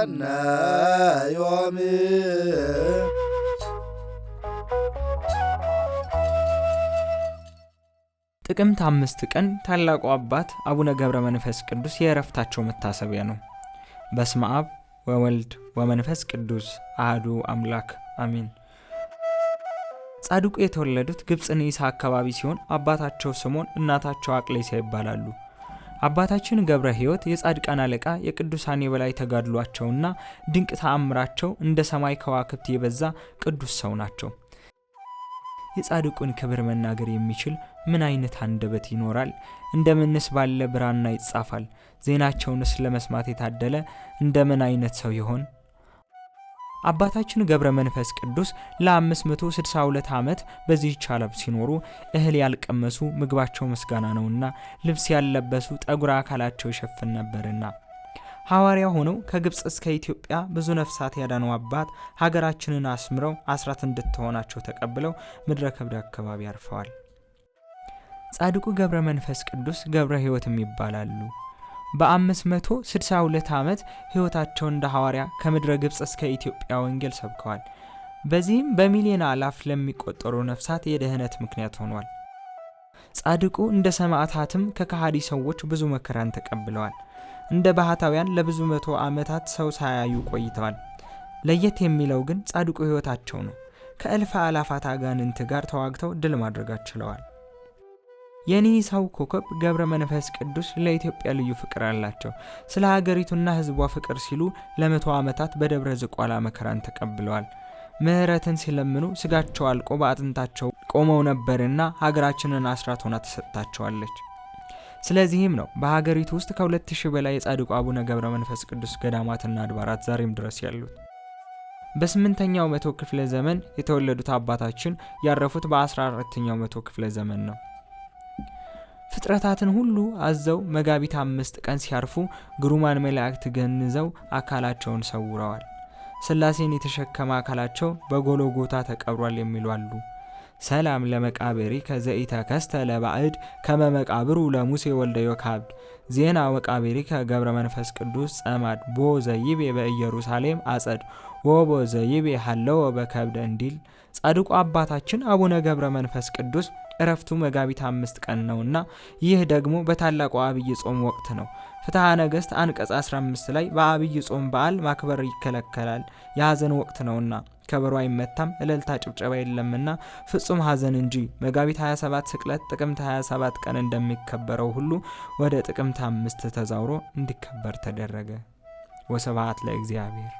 ይምሃረነ ዮሚ ጥቅምት 5 ቀን ታላቁ አባት አቡነ ገብረ መንፈስ ቅዱስ የዕረፍታቸው መታሰቢያ ነው። በስመ አብ ወወልድ ወመንፈስ ቅዱስ አሐዱ አምላክ አሜን። ጻድቁ የተወለዱት ግብጽ ኒሳ አካባቢ ሲሆን አባታቸው ስምዖን እናታቸው አቅሌሳ ይባላሉ። አባታችን ገብረ ሕይወት የጻድቃን አለቃ የቅዱሳን የበላይ ተጋድሏቸውና ድንቅ ተአምራቸው እንደ ሰማይ ከዋክብት የበዛ ቅዱስ ሰው ናቸው። የጻድቁን ክብር መናገር የሚችል ምን አይነት አንደበት ይኖራል? እንደምንስ ባለ ብራና ይጻፋል? ዜናቸውንስ ለመስማት የታደለ እንደምን አይነት ሰው ይሆን? አባታችን ገብረ መንፈስ ቅዱስ ለ562 ዓመት በዚህች ዓለም ሲኖሩ እህል ያልቀመሱ ምግባቸው ምስጋና ነውና ልብስ ያልለበሱ ጠጉር አካላቸው ይሸፍን ነበርና ሐዋርያ ሆነው ከግብጽ እስከ ኢትዮጵያ ብዙ ነፍሳት ያዳነው አባት ሀገራችንን አስምረው አስራት እንድትሆናቸው ተቀብለው ምድረ ከብድ አካባቢ አርፈዋል። ጻድቁ ገብረ መንፈስ ቅዱስ ገብረ ሕይወትም ይባላሉ። በ562 ዓመት ሕይወታቸው እንደ ሐዋርያ ከምድረ ግብጽ እስከ ኢትዮጵያ ወንጌል ሰብከዋል። በዚህም በሚሊዮን አላፍ ለሚቆጠሩ ነፍሳት የደህነት ምክንያት ሆኗል። ጻድቁ እንደ ሰማዕታትም ከከሃዲ ሰዎች ብዙ መከራን ተቀብለዋል። እንደ ባህታውያን ለብዙ መቶ ዓመታት ሰው ሳያዩ ቆይተዋል። ለየት የሚለው ግን ጻድቁ ሕይወታቸው ነው። ከእልፍ አላፋት አጋንንት ጋር ተዋግተው ድል ማድረግ ችለዋል። የኒሳው ኮከብ ገብረ መንፈስ ቅዱስ ለኢትዮጵያ ልዩ ፍቅር አላቸው። ስለ ሀገሪቱና ሕዝቧ ፍቅር ሲሉ ለ100 ዓመታት በደብረ ዝቋላ መከራን ተቀብለዋል። ምህረትን ሲለምኑ ስጋቸው አልቆ በአጥንታቸው ቆመው ነበርና ሀገራችንን አስራት ሆና ተሰጥታቸዋለች። ስለዚህም ነው በሀገሪቱ ውስጥ ከ2000 በላይ የጻድቁ አቡነ ገብረ መንፈስ ቅዱስ ገዳማትና አድባራት ዛሬም ድረስ ያሉት። በ8ኛው መቶ ክፍለ ዘመን የተወለዱት አባታችን ያረፉት በ14ኛው መቶ ክፍለ ዘመን ነው። ፍጥረታትን ሁሉ አዘው መጋቢት 5 ቀን ሲያርፉ ግሩማን መላእክት ገንዘው አካላቸውን ሰውረዋል። ሥላሴን የተሸከመ አካላቸው በጎልጎታ ተቀብሯል የሚሉ አሉ። ሰላም ለመቃብሪ ከዘኢተ ከስተ ለባዕድ ከመመቃብሩ ለሙሴ ወልደ ዮካብድ ዜና ወቃብሪ ከገብረ መንፈስ ቅዱስ ጸማድ ቦ ዘይቤ በኢየሩሳሌም አጸድ ወቦ ዘይቤ ሐለው በከብደ እንዲል ጻድቁ አባታችን አቡነ ገብረ መንፈስ ቅዱስ ዕረፍቱ መጋቢት 5 ቀን ነውና ይህ ደግሞ በታላቁ አብይ ጾም ወቅት ነው። ፍትሐ ነገሥት አንቀጽ 15 ላይ በአብይ ጾም በዓል ማክበር ይከለከላል፣ የሐዘን ወቅት ነውና ከበሮ አይመታም፣ እልልታ ጭብጨባ የለምና ፍጹም ሐዘን እንጂ። መጋቢት 27 ስቅለት ጥቅምት 27 ቀን እንደሚከበረው ሁሉ ወደ ጥቅምት 5 ተዛውሮ እንዲከበር ተደረገ። ወስብሐት ለእግዚአብሔር።